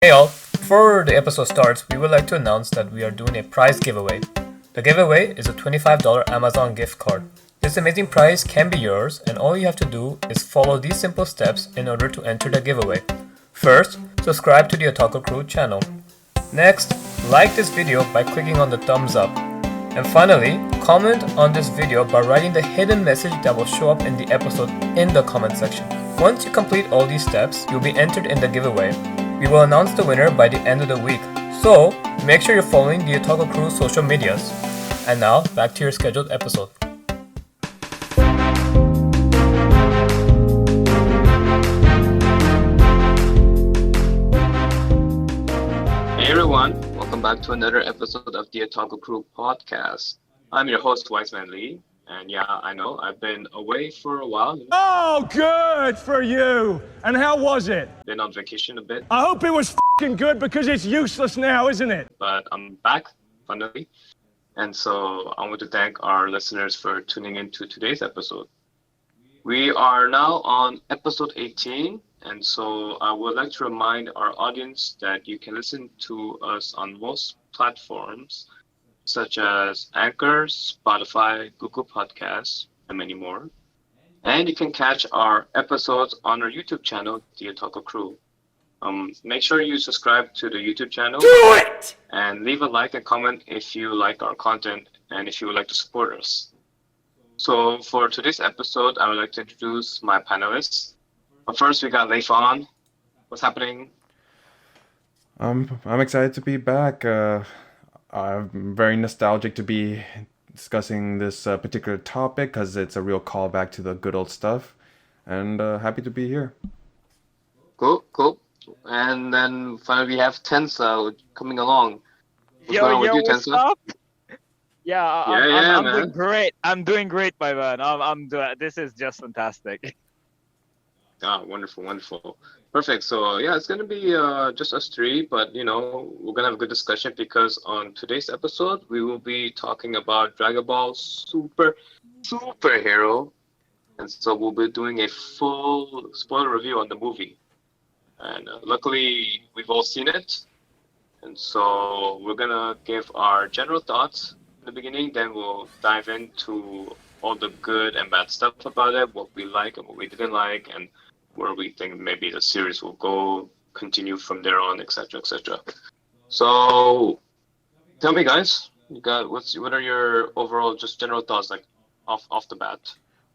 Hey all, before the episode starts, we would like to announce that we are doing a prize giveaway. The giveaway is a $25 Amazon gift card. This amazing prize can be yours, and all you have to do is follow these simple steps in order to enter the giveaway. First, subscribe to the Otaku Crew channel. Next, like this video by clicking on the thumbs up. And finally, comment on this video by writing the hidden message that will show up in the episode in the comment section. Once you complete all these steps, you'll be entered in the giveaway. We will announce the winner by the end of the week, so make sure you're following the Otaku Crew social medias. And now, back to your scheduled episode. Hey everyone, welcome back to another episode of the Otaku Crew podcast. I'm your host, Wiseman Lee, and yeah, I know I've been away for a while. Oh, good for you. And how was it? Been on vacation a bit, I hope it was f***ing good because it's useless now, isn't it? but I'm back finally. And so I want to thank our listeners for tuning in to today's episode. We are now on episode 18, and so I would like to remind our audience that you can listen to us on most platforms, such as Anchor, Spotify, Google Podcasts, and many more. And you can catch our episodes on our YouTube channel, The Otaku Crew. Make sure you subscribe to the YouTube channel. Do it! And leave a like and comment if you like our content and if you would like to support us. So for today's episode, I would like to introduce my panelists. But first, we got Leif on. What's happening? I'm excited to be back. I'm very nostalgic to be discussing this particular topic because it's a real callback to the good old stuff, and happy to be here. Cool. And then finally, we have Tensa coming along. What's going on with you, What's Tensa? up? Yeah, I'm man. doing great. I'm doing great, my man. I'm doing. This is just fantastic. Ah, wonderful. Perfect. So yeah, it's gonna be just us three, but we're gonna have a good discussion because on today's episode we will be talking about Dragon Ball Superhero, and so we'll be doing a full spoiler review on the movie. And luckily we've all seen it, and so we're gonna give our general thoughts in the beginning, then we'll dive into all the good and bad stuff about it, what we like and what we didn't like, and where we think maybe the series will go, continue from there on, etc., etc. So, tell me, guys, what are your overall just general thoughts, like off the bat?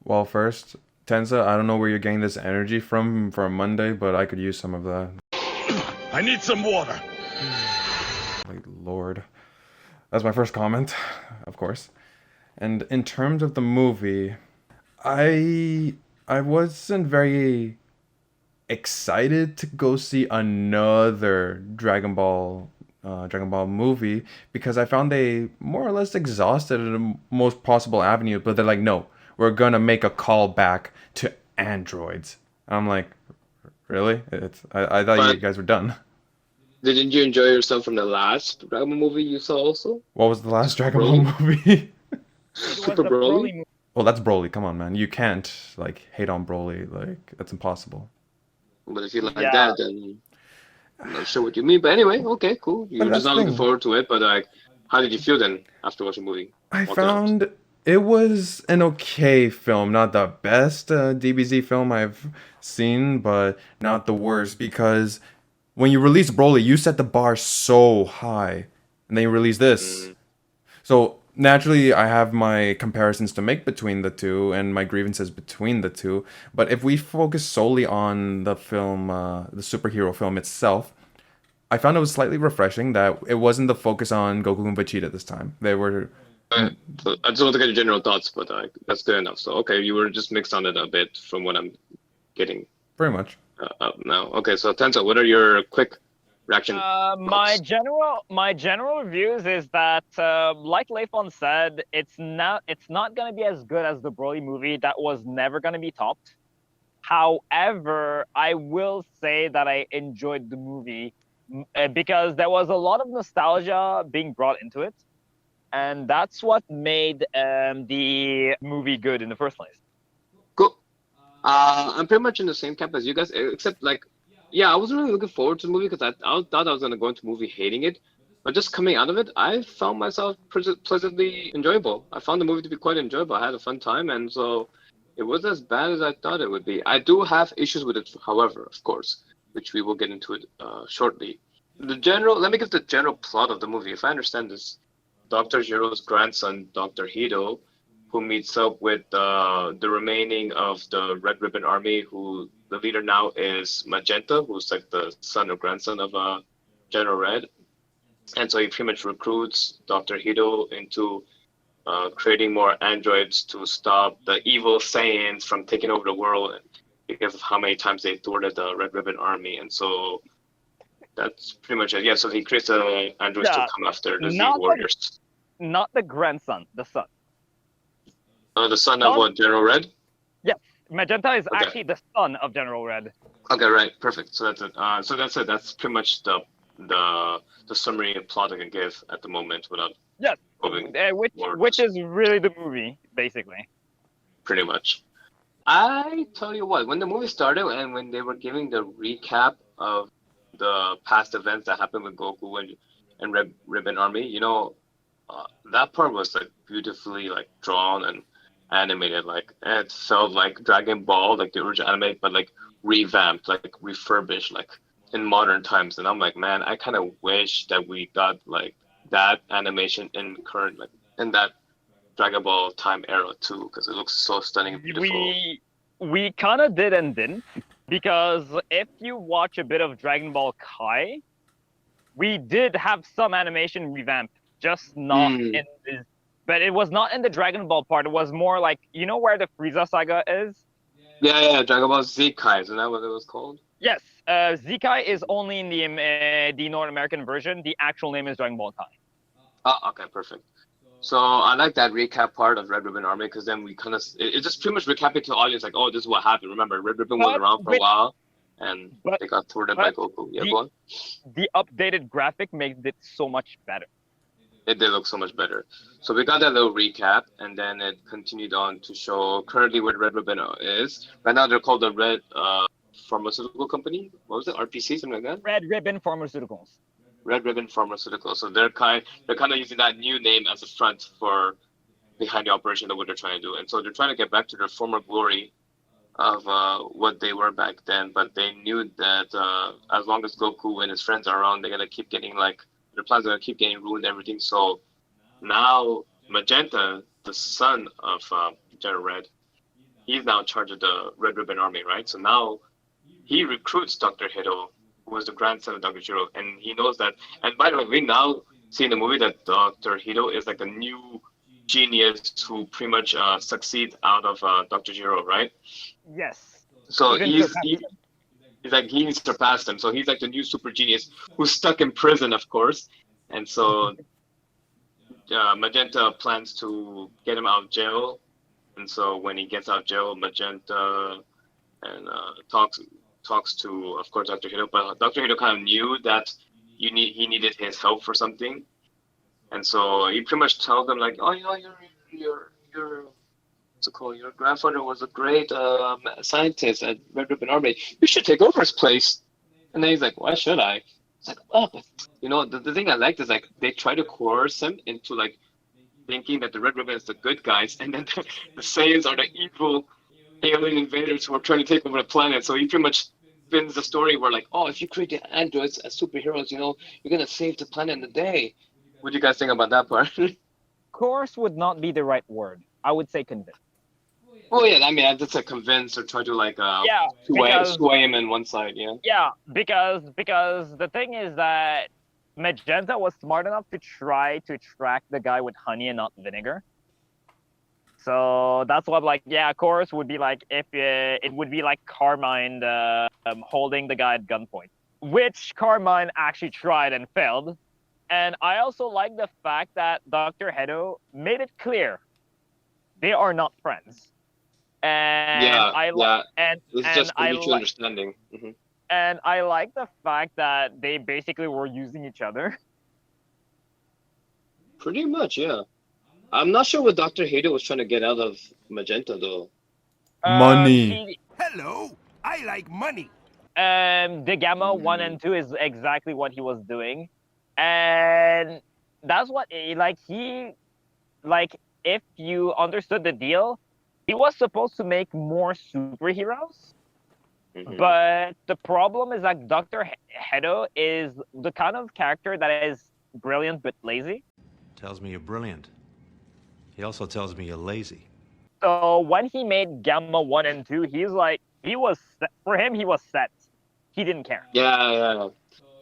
Well, first, Tensa, I don't know where you're getting this energy from for a Monday, but I could use some of that. I need some water. Like, Lord. That's my first comment, of course. And in terms of the movie, I wasn't very excited to go see another Dragon Ball movie because I found they more or less exhausted in the most possible avenue. But they're like, no, we're gonna make a call back to androids. I'm like, really? I thought you But guys were done. didn't you enjoy yourself from the last Dragon Ball movie you saw also? What was the last Dragon Ball Broly? movie? It was Super the Broly? Broly movie. Well, that's Broly. Come on, man. You can't hate on Broly. That's impossible. But if you like Yeah. that, then I'm not sure what you mean. But anyway, okay, cool. You're But just that's not the looking thing. forward to it, but like, how did you feel then after watching the movie? I All throughout? found it was an okay film, not the best DBZ film I've seen, but not the worst because when you release Broly, you set the bar so high, and then you release this. So naturally, I have my comparisons to make between the two and my grievances between the two. But if we focus solely on the film, the superhero film itself, I found it was slightly refreshing that it wasn't the focus on Goku and Vegeta this time. They were So I just want to get your general thoughts, but that's good enough. So, okay, you were just mixed on it a bit from what I'm getting pretty much. up now. Okay, so Tensa, what are your quick reaction? My general reviews is that, like Leifon said, it's not gonna be as good as the Broly movie. That was never gonna be topped. However, I will say that I enjoyed the movie because there was a lot of nostalgia being brought into it, and that's what made the movie good in the first place. Cool. I'm pretty much in the same camp as you guys, except like yeah, I wasn't really looking forward to the movie because I thought I was gonna go into the movie hating it, but just coming out of it, I found myself pleasantly enjoyable. I found the movie to be quite enjoyable. I had a fun time, and so it wasn't as bad as I thought it would be. I do have issues with it, however, of course, which we will get into it shortly. Let me give the general plot of the movie. If I understand this, Dr. Gero's grandson, Dr. Hito, who meets up with the remaining of the Red Ribbon Army, who the leader now is Magenta, who's like the son or grandson of General Red. And so he pretty much recruits Dr. Hito into creating more androids to stop the evil Saiyans from taking over the world because of how many times they thwarted the Red Ribbon Army. And so that's pretty much it. Yeah, so he creates androids to come after the Z warriors. Not the grandson, the son. The son of what, General Red? Yes, Magenta is actually the son of General Red. Okay, right, perfect. So that's it. That's it. That's pretty much the summary and plot I can give at the moment without which is really the movie, basically. Pretty much. I tell you what, when the movie started and when they were giving the recap of the past events that happened with Goku and Red Ribbon Army, you know, that part was like beautifully like drawn and animated. Like it felt like Dragon Ball, like the original anime, but like revamped, like refurbished, like in modern times. And I'm like, man, I kind of wish that we got like that animation in current, like in that Dragon Ball time era too, because it looks so stunning and beautiful. We kind of did and didn't, because if you watch a bit of Dragon Ball Kai, we did have some animation revamp, just not in this. But it was not in the Dragon Ball part. It was more like, you know where the Frieza saga is? Yeah, Dragon Ball Z Kai, isn't that what it was called? Yes, Z Kai is only in the North American version. The actual name is Dragon Ball Kai. Oh, okay, perfect. So I like that recap part of Red Ribbon Army, because then we kind of it just pretty much recapping to the audience like, oh, this is what happened. Remember, Red Ribbon was around for a while, and they got thwarted by Goku. Yeah, go on. The updated graphic makes it so much better. It did look so much better. So we got that little recap, and then it continued on to show currently what Red Ribbon is. Right now they're called the Red Pharmaceutical Company. What was it? RPC, something like that? Red Ribbon Pharmaceuticals. Red Ribbon Pharmaceuticals. So they're kind of using that new name as a front for behind the operation of what they're trying to do. And so they're trying to get back to their former glory of what they were back then. But they knew that as long as Goku and his friends are around, they're gonna keep getting their plans are gonna keep getting ruined and everything. So now Magenta, the son of General Red, he's now in charge of the Red Ribbon Army, right? So now he recruits Dr. Hito, who was the grandson of Dr. Gero, and he knows that. And by the way, we now see in the movie that Dr. Hito is like a new genius who pretty much succeeds out of Dr. Gero, right? Yes. So he surpassed him. So he's like the new super genius who's stuck in prison, of course. And so Magenta plans to get him out of jail. And so when he gets out of jail, Magenta and talks to, of course, Dr. Hito, but Dr. Hito kind of knew that he needed his help for something, and so he pretty much tells them like, oh, you know, your what's it called? Your grandfather was a great scientist at Red Ribbon Army. You should take over his place. And then he's like, why should I? It's like, oh, but you know, the thing I liked is like they try to coerce him into like thinking that the Red Ribbon is the good guys, and then the Saiyans are the evil alien invaders who are trying to take over the planet. So he pretty much spins the story where like, oh, if you create the androids as superheroes, you know, you're gonna save the planet in a day. What do you guys think about that part? Course would not be the right word. I would say convince. Well, yeah, I mean, I just said convince or try to like sway him in one side, yeah. Yeah, because the thing is that Magenta was smart enough to try to track the guy with honey and not vinegar. So that's what, like, yeah, Chorus would be like if it would be like Carmine holding the guy at gunpoint, which Carmine actually tried and failed. And I also like the fact that Dr. Hito made it clear they are not friends. And it's just for mutual understanding. Mm-hmm. And I like the fact that they basically were using each other. Pretty much, yeah. I'm not sure what Dr. Hito was trying to get out of Magenta, though. Money. Hello, I like money. The Gamma 1 and 2 is exactly what he was doing. And that's what, if you understood the deal, he was supposed to make more superheroes. But the problem is that Dr. Hedo is the kind of character that is brilliant but lazy. Tells me you're brilliant. He also tells me you're lazy. So when he made Gamma 1 and 2, for him, he was set. He didn't care. Yeah.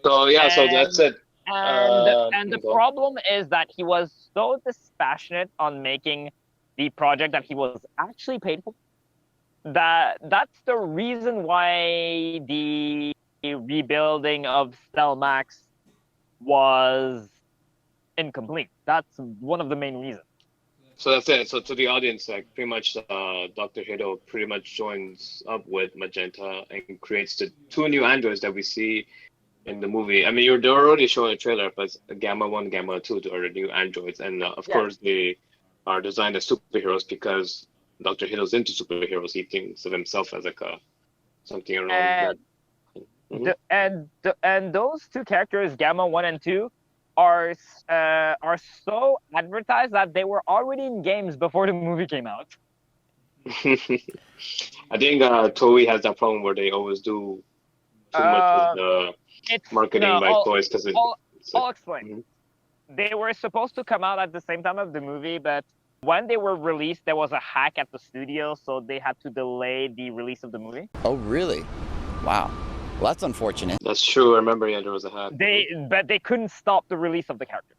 So that's it. And the problem is that he was so dispassionate on making the project that he was actually paid for. That's the reason why the rebuilding of Cell Max was incomplete. That's one of the main reasons. So that's it. So to the audience, like pretty much, Dr. Hito pretty much joins up with Magenta and creates the two new androids that we see in the movie. I mean, they're already showing a trailer, but Gamma 1, Gamma 2 are the new androids, and of course they are designed as superheroes because Dr. Hito's into superheroes. He thinks of himself as like something around that. And those two characters, Gamma 1 and 2, are so advertised that they were already in games before the movie came out. I think Toei has that problem where they always do too much with the marketing toys because I'll explain. They were supposed to come out at the same time of the movie, but when they were released, there was a hack at the studio, so they had to delay the release of the movie. Oh, really? Wow. Well, that's unfortunate. That's true. I remember, there was a hack. But they couldn't stop the release of the characters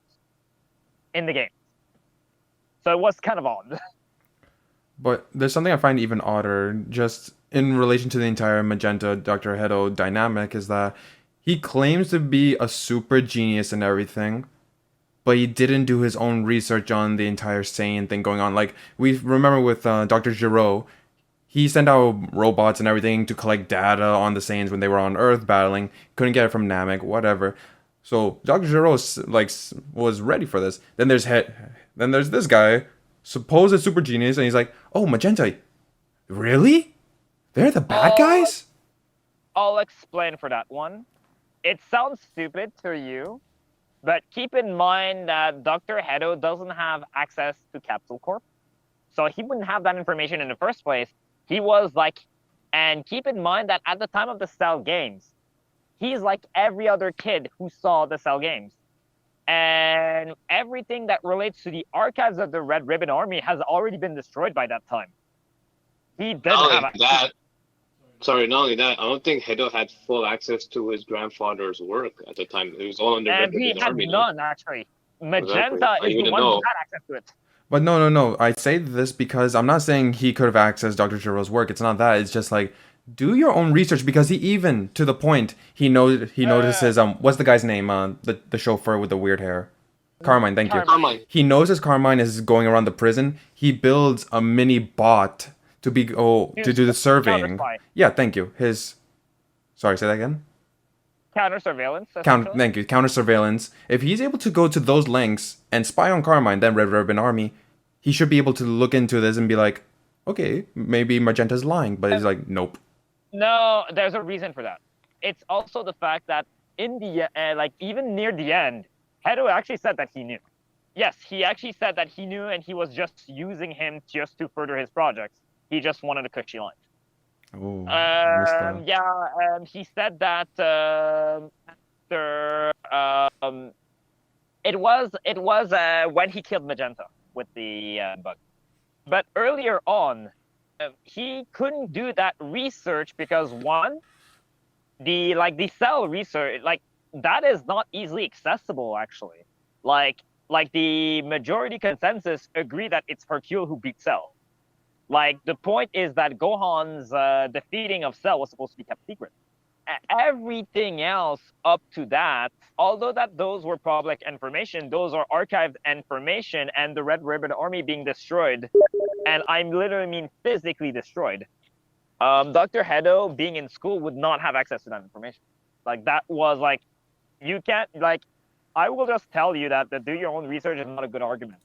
in the game. So it was kind of odd. But there's something I find even odder, just in relation to the entire Magenta Dr. Hedo dynamic, is that he claims to be a super genius and everything, but he didn't do his own research on the entire Saiyan thing going on. Like, we remember with Dr.Gero, he sent out robots and everything to collect data on the Saiyans when they were on Earth battling. Couldn't get it from Namek, whatever. So Dr.Gero was ready for this. Then there's this guy, supposed super genius, and he's like, "Oh, Magenta, really? They're the bad guys?" I'll explain for that one. It sounds stupid to you, but keep in mind that Dr. Hedo doesn't have access to Capsule Corp, so he wouldn't have that information in the first place. He was and keep in mind that at the time of the Cell games, he's like every other kid who saw the Cell games. And everything that relates to the archives of the Red Ribbon Army has already been destroyed by that time. He doesn't have that. Sorry, not only that, I don't think Hedo had full access to his grandfather's work at the time. It was all under Red Ribbon Army. And he had none, actually. Magenta is the one who had access to it. But no. I say this because I'm not saying he could have accessed Dr. Gero's work. It's not that. It's just like, do your own research, because he even, to the point, he notices, what's the guy's name? The chauffeur with the weird hair. Carmine, thank you. Carmine. He notices Carmine is going around the prison. He builds a mini bot to do the surveying. Yeah, thank you. Sorry, say that again? Counter surveillance. Thank you. Counter surveillance. If he's able to go to those lengths and spy on Carmine, then Red Ribbon Army, he should be able to look into this and be like, okay, maybe Magenta's lying, but he's like, nope. No, there's a reason for that. It's also the fact that in the even near the end, Hedo actually said that he knew. Yes, he actually said that he knew, and he was just using him just to further his projects. He just wanted a cushy line. Oh, he said that after it was when he killed Magenta with the bug, but earlier on he couldn't do that research because one, the cell research that is not easily accessible actually. Like the majority consensus agree that it's Hercule who beat Cell. Like, the point is that Gohan's defeating of Cell was supposed to be kept secret. Everything else up to that, although those were public information, those are archived information, and the Red Ribbon Army being destroyed, and I literally mean physically destroyed. Dr. Hedo being in school would not have access to that information. That was you can't, I will just tell you that do your own research is not a good argument,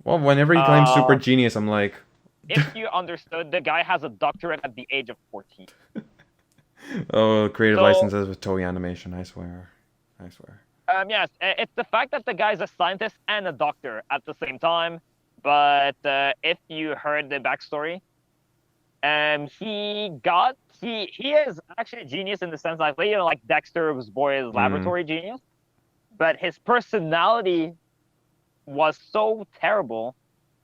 Well, whenever he claims super genius, I'm like, if you understood, the guy has a doctorate at the age of 14. Oh, creative So- licenses with Toei Animation. I swear. Yes, it's the fact that the guy's a scientist and a doctor at the same time. But if you heard the backstory, he is actually a genius in the sense that, you know, like Dexter was boy's laboratory genius, but his personality was so terrible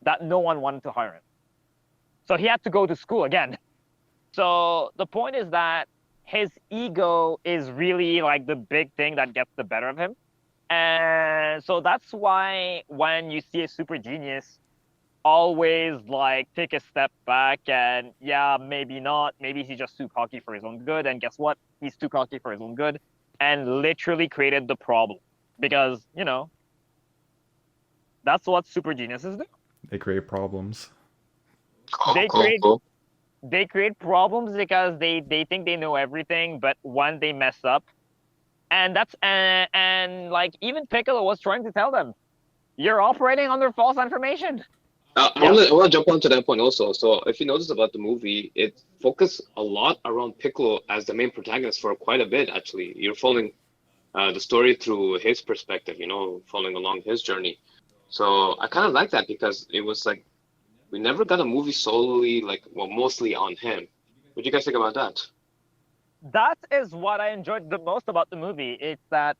that no one wanted to hire him. So he had to go to school again. So the point is that his ego is really like the big thing that gets the better of him. And so that's why when you see a super genius, always like take a step back and yeah, maybe not. Maybe he's just too cocky for his own good. And guess what? He's too cocky for his own good and literally created the problem. Because, you know, that's what super geniuses do. They create problems. They create problems because they think they know everything, but when they mess up, and that's and like even Piccolo was trying to tell them, you're operating under false information. I want to jump onto that point also. So if you notice about the movie, it focused a lot around Piccolo as the main protagonist for quite a bit, actually. You're following the story through his perspective, you know, following along his journey. So I kind of like that because it was like, we never got a movie solely, like, well, mostly on him. What do you guys think about that? That is what I enjoyed the most about the movie. It's that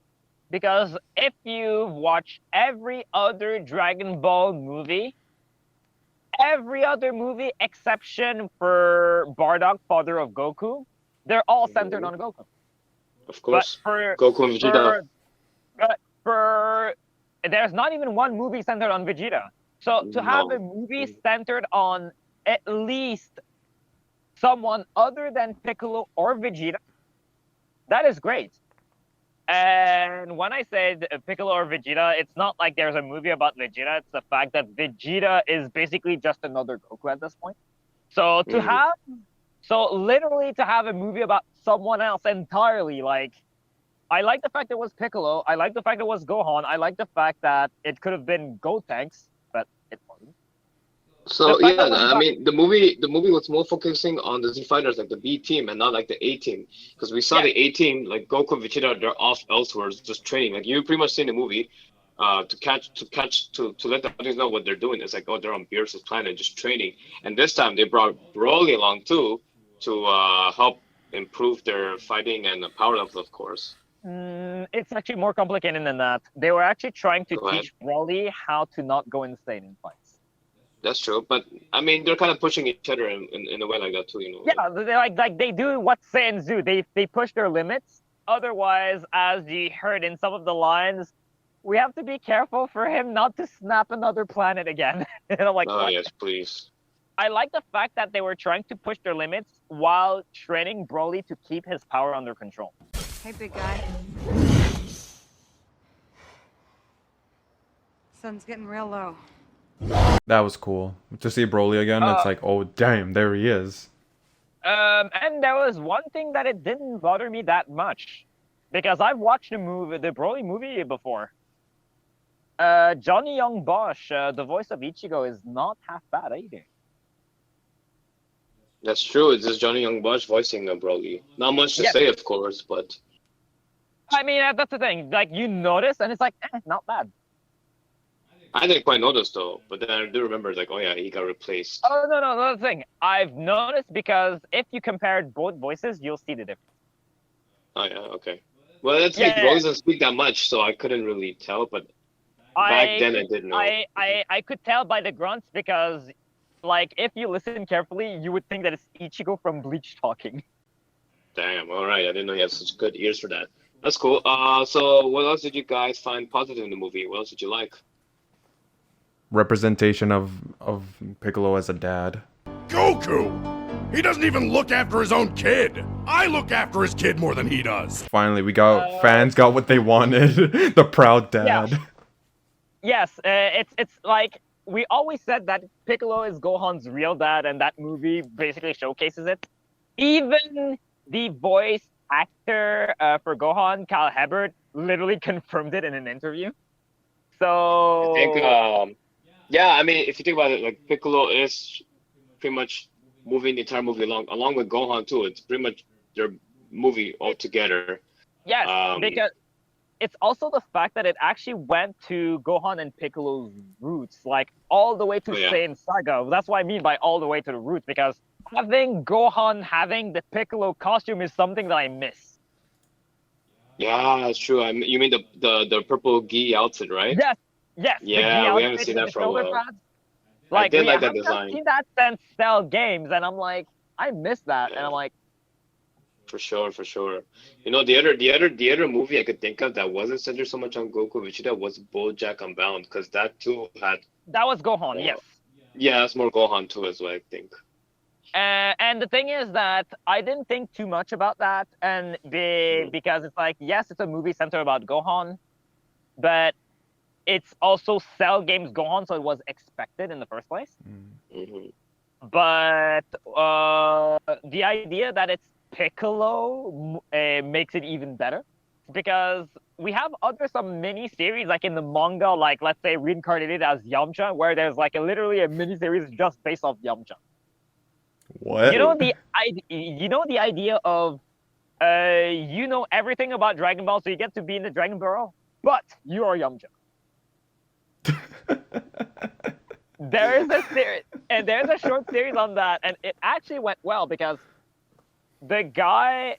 because if you watch every other Dragon Ball movie, every other movie exception for Bardock, father of Goku, they're all centered on Goku. Of course, but Goku and Vegeta. For there's not even one movie centered on Vegeta. So to have a movie centered on at least someone other than Piccolo or Vegeta, that is great. And when I said Piccolo or Vegeta, it's not like there's a movie about Vegeta. It's the fact that Vegeta is basically just another Goku at this point. So literally to have a movie about someone else entirely, like, I like the fact it was Piccolo. I like the fact it was Gohan. I like the fact that it could have been Gotenks, but it wasn't. So yeah, I mean, the movie was more focusing on the Z Fighters, like the B team, and not like the A team, because we saw the A team, like Goku and Vegeta, they're off elsewhere, just training. Like you pretty much seen the movie, to let the audience know what they're doing. It's like, oh, they're on Beerus's planet, just training. And this time they brought Broly along too, to help improve their fighting and the power level, of course. It's actually more complicated than that. They were actually trying to teach Broly how to not go insane in fights. That's true, but I mean, they're kind of pushing each other in a way like that too, you know. Yeah, they're like they do what Saiyans do. They push their limits. Otherwise, as you heard in some of the lines, we have to be careful for him not to snap another planet again. And I'm like, oh what? yes, please. I like the fact that they were trying to push their limits while training Broly to keep his power under control. Hey, big guy. Sun's getting real low. That was cool. To see Broly again, it's like, oh, damn, there he is. And there was one thing that it didn't bother me that much. Because I've watched the Broly movie before. Johnny Young Bosch, the voice of Ichigo, is not half bad either. That's true. It's just Johnny Young Bosch voicing Broly. Not much to say, of course, but... I mean, that's the thing. Like, you notice, and it's like, not bad. I didn't quite notice though, but then I do remember, like, oh yeah, he got replaced. Oh no, another thing. I've noticed because if you compared both voices, you'll see the difference. Oh yeah, okay. Well, that's like Broly doesn't speak that much, so I couldn't really tell. But back then, I didn't know. I could tell by the grunts because, like, if you listen carefully, you would think that it's Ichigo from Bleach talking. Damn. All right, I didn't know you had such good ears for that. That's cool. So what else did you guys find positive in the movie? What else did you like? Representation of Piccolo as a dad. Goku! He doesn't even look after his own kid. I look after his kid more than he does. Finally, we got fans got what they wanted. The proud dad. Yeah. Yes, it's like we always said that Piccolo is Gohan's real dad, and that movie basically showcases it. Even the voice actor for Gohan, Cal Hebert, literally confirmed it in an interview. So I think, yeah, I mean, if you think about it, like Piccolo is pretty much moving the entire movie along with Gohan too. It's pretty much their movie altogether. Yes, because it's also the fact that it actually went to Gohan and Piccolo's roots, like all the way to Saiyan Saga. That's what I mean by all the way to the roots, because having Gohan having the Piccolo costume is something that I miss. Yeah, that's true. You mean the purple gi outfit, right? Yes, yes. Yeah, we haven't seen that for a while. Like, I did like that haven't design. seen that since Cell Games, and I'm like, I miss that, and I'm like, for sure. You know, the other movie I could think of that wasn't centered so much on Goku Vegeta was BoJack Unbound, because that too had. That was Gohan, yes. Yeah, that's more Gohan too, as well, I think. And the thing is that I didn't think too much about that, and because it's like, yes, it's a movie centered about Gohan, but it's also Cell Games Gohan, so it was expected in the first place. Mm-hmm. But the idea that it's Piccolo makes it even better, because we have some mini series like in the manga, like let's say reincarnated as Yamcha, where there's like literally a mini series just based off Yamcha. What? You know the idea of you know everything about Dragon Ball, so you get to be in the Dragon Ball, but you are Yamcha. There is a series, and there's a short series on that, and it actually went well because the guy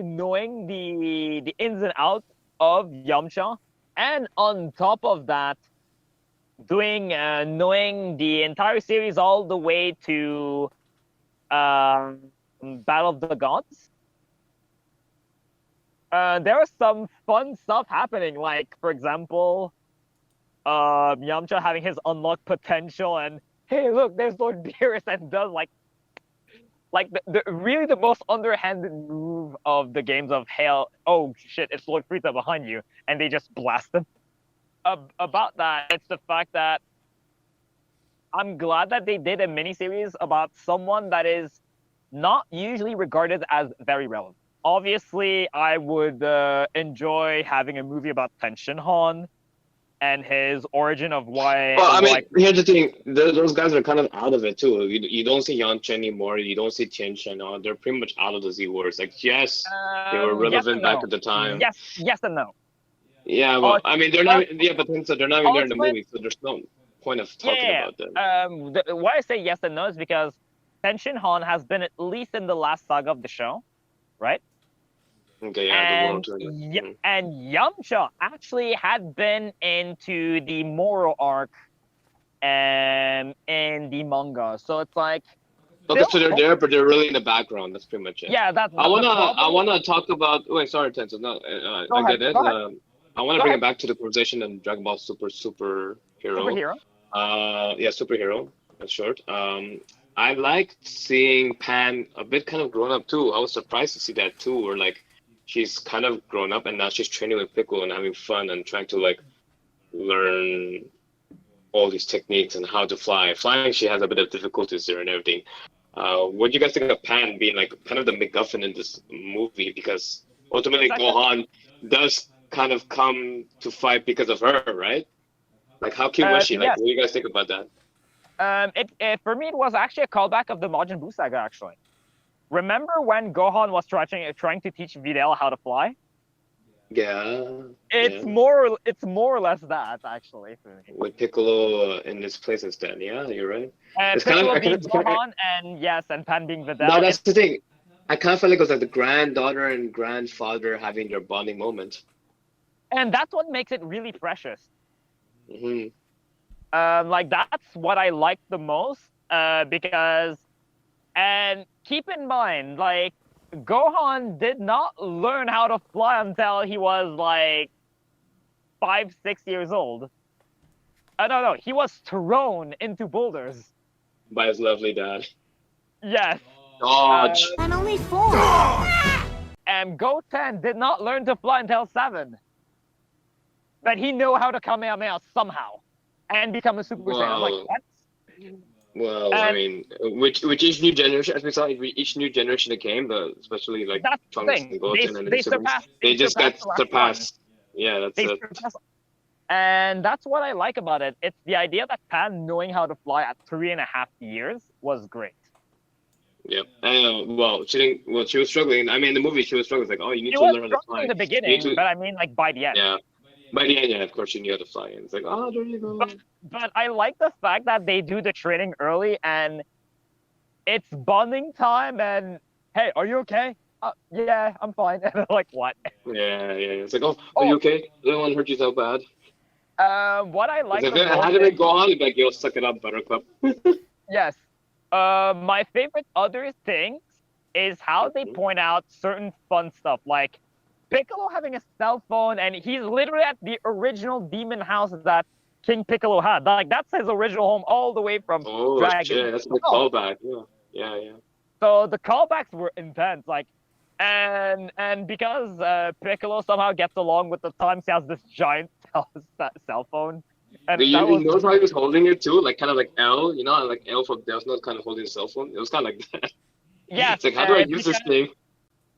knowing the ins and outs of Yamcha, and on top of that, knowing the entire series all the way to Battle of the Gods. There was some fun stuff happening, like for example, Yamcha having his unlocked potential, and hey, look, there's Lord Beerus, and does like the really the most underhanded move of the games of hell. Oh shit, it's Lord Frieza behind you, and they just blast him. About that, it's the fact that I'm glad that they did a miniseries about someone that is not usually regarded as very relevant. Obviously, I would enjoy having a movie about Tenshinhan and his origin of why. Well, I mean, here's the thing: those guys are kind of out of it too. You don't see Yamcha anymore. You don't see Tenshinhan. They're pretty much out of the Z Wars. Like, yes, they were relevant back at the time. Yes and no. Yeah, well, I mean, they're not. Yeah, but they're not even there in the movie, so there's no point of talking about them. Why I say yes and no is because Tenshinhan has been at least in the last saga of the show, right? Okay, yeah, and, and Yamcha actually had been into the Moro arc in the manga, so it's like. Okay, so they're there, but they're really in the background. That's pretty much it. Yeah, that's. I wanna talk about. Wait, sorry, Tenso. No, I get it. I want to bring it back to the conversation in Dragon Ball Superhero. Superhero. Yeah, Superhero. That's short. I liked seeing Pan a bit kind of grown up too. I was surprised to see that too, where like she's kind of grown up and now she's training with Piccolo and having fun and trying to like learn all these techniques and how to fly. Flying, she has a bit of difficulties there and everything. What do you guys think of Pan being like kind of the MacGuffin in this movie? Because ultimately Gohan does kind of come to fight because of her, right? Like, how cute was she? Like, what do you guys think about that? For me, it was actually a callback of the Majin Buu saga, actually. Remember when Gohan was trying to teach Videl how to fly? Yeah. It's more or less that, actually. With Piccolo in his place instead. Yeah, you're right. It's Piccolo being Gohan, and Pan being Videl. No, that's the thing. I kind of felt like it was like the granddaughter and grandfather having their bonding moment. And that's what makes it really precious. Mm-hmm. Like, that's what I like the most, because, and keep in mind, like, Gohan did not learn how to fly until he was like 5, 6 years old. No, he was thrown into boulders by his lovely dad. Yes. Dodge. I'm only 4. And Goten did not learn to fly until 7. But he knew how to Kamehameha somehow and become a Super Saiyan. I'm like, what? Well, I mean, which each new generation, as we saw, each new generation that came, especially like Trunks and Goten, they just got surpassed. Yeah, that's it. And that's what I like about it. It's the idea that Pan knowing how to fly at 3.5 years was great. Yep. Well, she didn't. Well, she was struggling. I mean, in the movie, she was struggling. It's like, oh, you need She to was learn how to struggling fly. in the You need beginning, to. but I mean, like by the end. Yeah. By the end, yeah, of course, she knew how to fly. And it's like, oh, there you go. But I like the fact that they do the training early and it's bonding time. And hey, are you okay? Yeah, I'm fine. And they're like, what? Yeah. It's like, oh, are you okay? I don't want to hurt you so bad. What I like If the it most had to is, go on, you'd be like, yo, suck it up, Buttercup. yes. My favorite other things is how they point out certain fun stuff, like Piccolo having a cell phone, and he's literally at the original demon house that King Piccolo had. Like that's his original home, all the way from Oh, Dragon. shit, that's a good callback. Yeah. So the callbacks were intense, like, and because Piccolo somehow gets along with the times, he has this giant cell phone, and You that was notice how he was holding it too? Like, kind of like L, you know, like L from Death Note kind of holding a cell phone. It was kind of like that. yeah. It's like, how do I use this thing?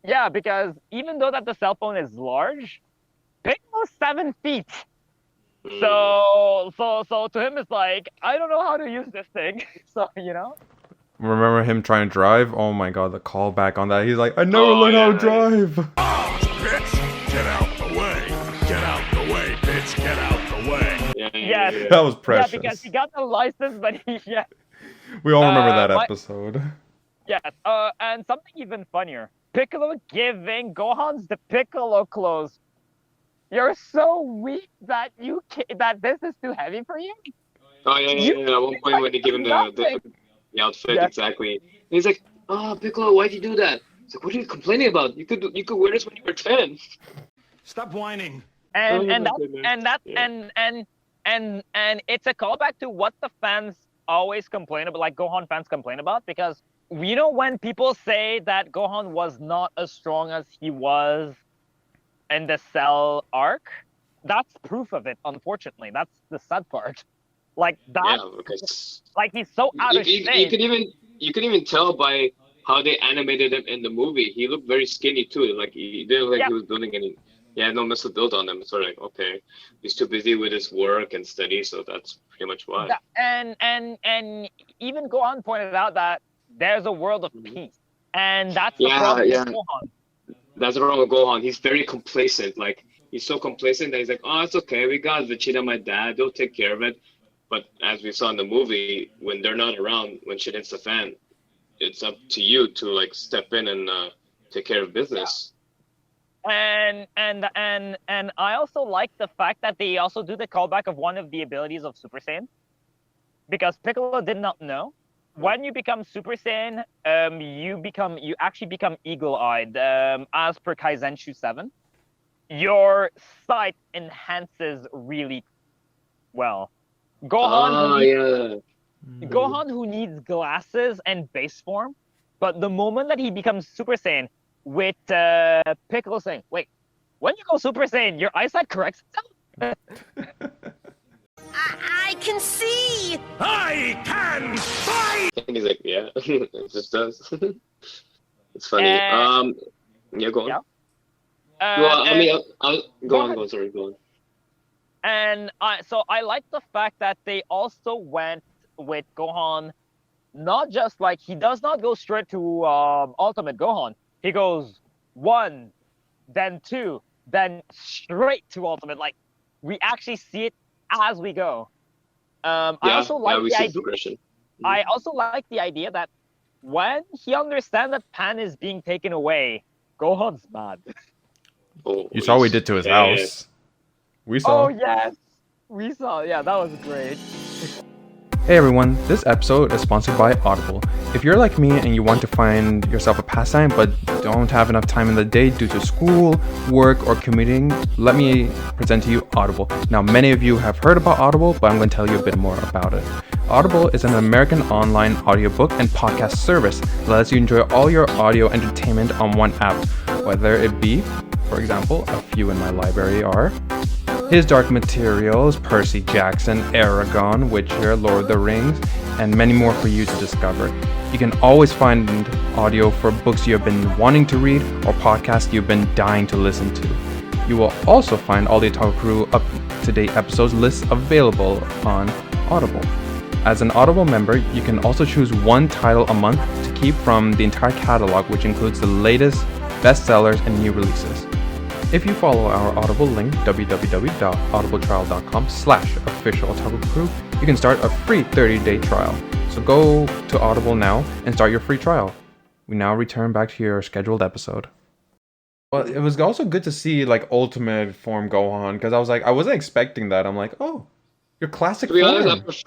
Yeah, because even though that the cell phone is large, Piccolo's 7 feet. So to him it's like, I don't know how to use this thing. So, you know? Remember him trying to drive? Oh my god, the callback on that. He's like, I never learned how to drive. Oh, bitch! Get out the way! Get out the way, bitch! Get out the way! Yes. That was precious. Yeah, because he got the license, but We all remember that episode. Yes. And something even funnier. Piccolo giving Gohan's the Piccolo clothes. You're so weak that that this is too heavy for you. Oh yeah. At one point when they give him the outfit, exactly. And he's like, oh, Piccolo, why'd you do that? He's like, what are you complaining about? You could wear this when you were 10. Stop whining. And it's a callback to what the fans always complain about, like Gohan fans complain about, because you know when people say that Gohan was not as strong as he was in the Cell arc, that's proof of it. Unfortunately, that's the sad part. Like that, because like he's so out of shape. You could even tell by how they animated him in the movie. He looked very skinny too. Like he didn't look like he was building any. Yeah, no muscle build on him. So like, okay, he's too busy with his work and study, so that's pretty much why. And even Gohan pointed out that there's a world of peace, and that's the problem with Gohan. That's the problem with Gohan. He's very complacent. Like he's so complacent that he's like, oh, it's okay. We got Vegeta, my dad. They'll take care of it. But as we saw in the movie, when they're not around, when shit hits the fan, it's up to you to like step in and take care of business. And I also like the fact that they also do the callback of one of the abilities of Super Saiyan, because Piccolo did not know. When you become Super Saiyan, you actually become eagle-eyed. As per Kaizenshu 7, your sight enhances really well. Gohan, Gohan who needs glasses and base form, but the moment that he becomes Super Saiyan, with Piccolo saying, "Wait, when you go Super Saiyan, your eyesight corrects itself." I can see. I can fight. And he's like, yeah, it just does. It's funny. Yeah, go on. Yeah. I'll go on. Sorry, go on. And I like the fact that they also went with Gohan, not just like he does not go straight to Ultimate Gohan. He goes 1, then 2, then straight to Ultimate. Like we actually see it as we go. I also like the idea. I also like the idea that when he understands that Pan is being taken away, Gohan's mad. Oh, you saw what we did to his house. We saw. Oh yes, we saw. Yeah, that was great. Hey everyone, this episode is sponsored by Audible. If you're like me and you want to find yourself a pastime but don't have enough time in the day due to school, work, or commuting, let me present to you Audible. Now, many of you have heard about Audible, but I'm going to tell you a bit more about it. Audible is an American online audiobook and podcast service that lets you enjoy all your audio entertainment on one app, whether it be, for example, a few in my library are His Dark Materials, Percy Jackson, Aragon, Witcher, Lord of the Rings, and many more for you to discover. You can always find audio for books you have been wanting to read or podcasts you've been dying to listen to. You will also find all the Otaku Crew up-to-date episodes lists available on Audible. As an Audible member, you can also choose one title a month to keep from the entire catalog, which includes the latest bestsellers and new releases. If you follow our Audible link, www.audibletrial.com/official Otaku Crew, you can start a free 30-day trial. So go to Audible now and start your free trial. We now return back to your scheduled episode. Well, it was also good to see like Ultimate Form Gohan, because I wasn't expecting that. I'm like, oh, your classic To be form. honest,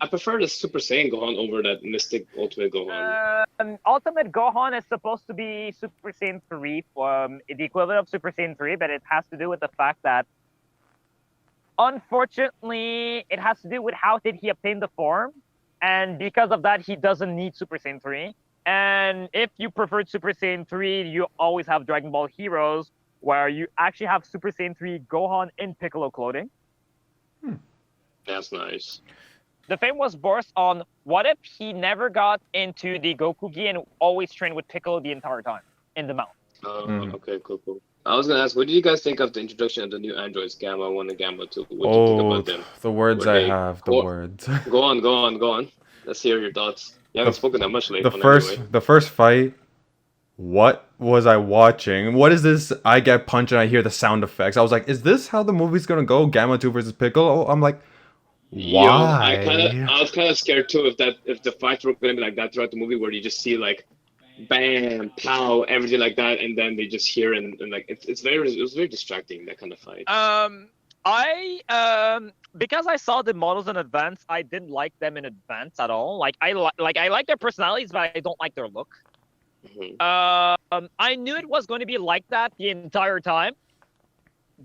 I prefer the Super Saiyan Gohan over that Mystic Ultimate Gohan. Ultimate Gohan is supposed to be Super Saiyan 3, the equivalent of Super Saiyan 3, but it has to do with the fact that, unfortunately, it has to do with how did he obtain the form, and because of that, he doesn't need Super Saiyan 3. And if you preferred Super Saiyan 3, you always have Dragon Ball Heroes, where you actually have Super Saiyan 3 Gohan in Piccolo clothing. That's nice. The fame was born on what if he never got into the Goku Gi and always trained with Piccolo the entire time in the mount. Okay, cool. I was gonna ask, what do you guys think of the introduction of the new androids, Gamma 1 and Gamma 2? What do you think about them? The words I have, the words. Go on. Let's hear your thoughts. You haven't spoken that much lately. The first fight, what was I watching? What is this? I get punched and I hear the sound effects. I was like, is this how the movie's gonna go? Gamma 2 versus Piccolo? I'm like, why? I was kind of scared too if the fights were gonna be like that throughout the movie, where you just see like bam, pow, everything like that, and then they just hear and like it was very distracting, that kind of fight. Because I saw the models in advance, I didn't like them in advance at all. I like their personalities, but I don't like their look. I knew it was going to be like that the entire time,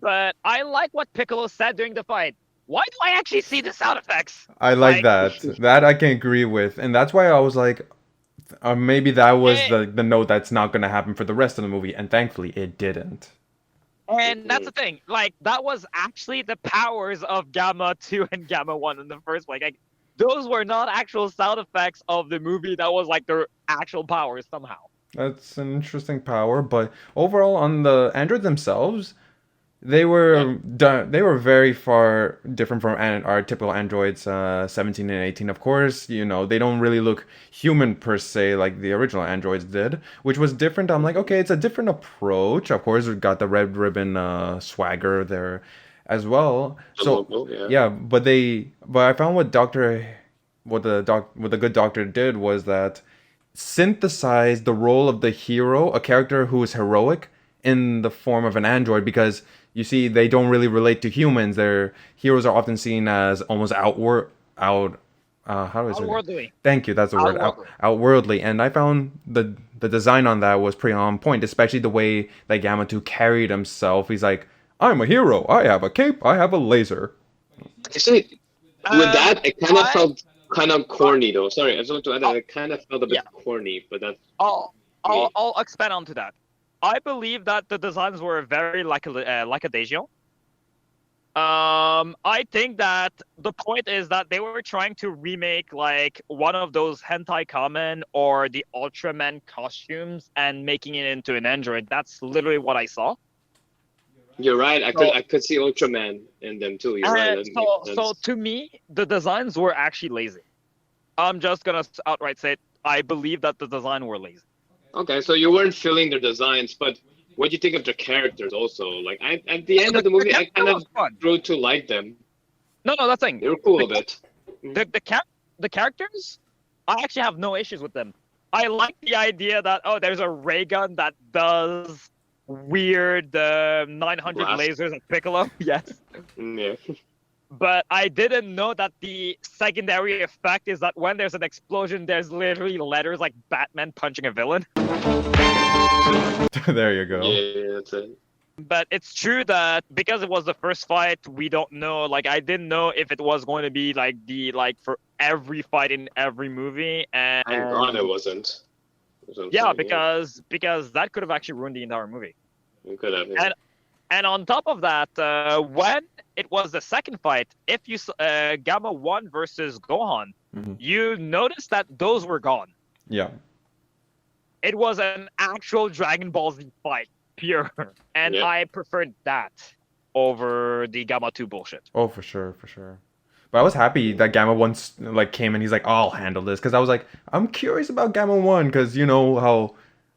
but I like what Piccolo said during the fight. Why do I actually see the sound effects? I like that. That I can agree with, and that's why I was like, maybe that was the note that's not gonna happen for the rest of the movie, and thankfully it didn't. And that's the thing. Like, that was actually the powers of Gamma 2 and Gamma 1 in the first place. Like, those were not actual sound effects of the movie. That was like their actual powers somehow. That's an interesting power, but overall on the androids themselves, they were very far different from our typical androids 17 and 18. Of course, they don't really look human per se like the original androids did, which was different. I'm like, okay, it's a different approach. Of course, we've got the red ribbon swagger there as well. So but I found what the good doctor did was that synthesize the role of the hero, a character who is heroic, in the form of an android, because you see, they don't really relate to humans. Their heroes are often seen as almost outworldly. Thank you, that's the word. Outworldly. And I found the design on that was pretty on point, especially the way that Gamma 2 carried himself. He's like, I'm a hero. I have a cape. I have a laser. You see, with that, it kind of felt kind of corny, though. Sorry, I just want to add that it kind of felt a bit corny, but that's... I'll expand onto that. I believe that the designs were very lackadaisical. I think that the point is that they were trying to remake like one of those hentai kamen or the Ultraman costumes and making it into an android. That's literally what I saw. You're right. I could see Ultraman in them too. You're right. So to me, the designs were actually lazy. I'm just gonna outright say it. I believe that the design were lazy. Okay, so you weren't feeling their designs, but what do you think of their characters also? Like, at the end of the movie, I kind of grew to like them. No, that's the thing. They were cool a bit. The characters, I actually have no issues with them. I like the idea that, there's a ray gun that does weird 900 lasers at Piccolo. Yes. Yeah. But I didn't know that the secondary effect is that when there's an explosion, there's literally letters like Batman punching a villain. There you go. Yeah, that's it. But it's true that because it was the first fight, we don't know. Like, I didn't know if it was going to be for every fight in every movie. And thank God it wasn't. Because that could have actually ruined the entire movie. It could have. Yeah. And on top of that, when it was the second fight, if you Gamma 1 versus Gohan, you notice that those were gone. Yeah. It was an actual Dragon Ball Z fight, pure. And I preferred that over the Gamma 2 bullshit. Oh, for sure. But I was happy that Gamma One like came and he's like, oh, I'll handle this, because I was like, I'm curious about Gamma One, because you know